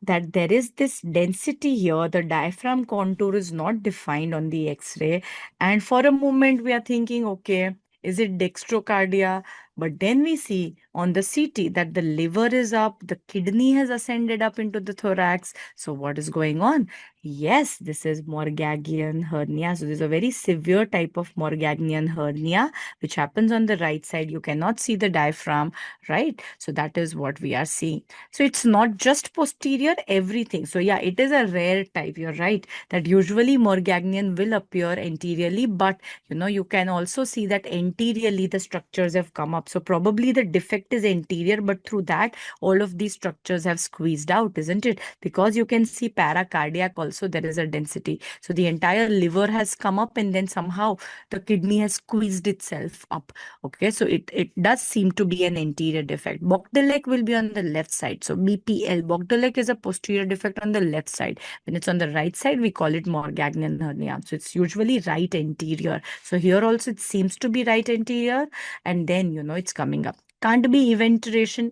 that there is this density here. The diaphragm contour is not defined on the X-ray. And for a moment, we are thinking, okay, is it dextrocardia? But then we see on the CT that the liver is up, the kidney has ascended up into the thorax. So what is going on? Yes, this is Morgagnian hernia. So this is a very severe type of Morgagnian hernia, which happens on the right side. You cannot see the diaphragm, right? So that is what we are seeing. So it's not just posterior, everything. So yeah, it is a rare type. You're right that usually Morgagnian will appear anteriorly, but you can also see that anteriorly the structures have come up. So probably the defect is anterior, but through that, all of these structures have squeezed out, isn't it? Because you can see paracardiac also, there is a density. So the entire liver has come up and then somehow the kidney has squeezed itself up. Okay, so it does seem to be an anterior defect. Bogdelek will be on the left side. So BPL, Bogdelek is a posterior defect on the left side. When it's on the right side, we call it Morgagnian hernia. So it's usually right anterior. So here also it seems to be right anterior, and then it's coming up. Can't be eventuation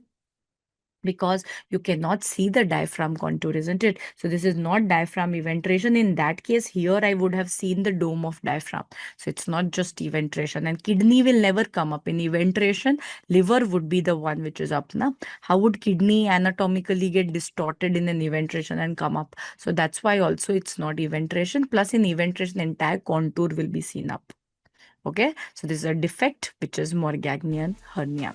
because you cannot see the diaphragm contour, isn't it? So this is not diaphragm eventration. In that case, here I would have seen the dome of diaphragm. So it's not just eventration, and kidney will never come up in eventration. Liver would be the one which is up now. How would kidney anatomically get distorted in an eventration and come up? So that's why also it's not eventration. Plus in eventration, entire contour will be seen up. Okay, so this is a defect which is Morgagnian hernia.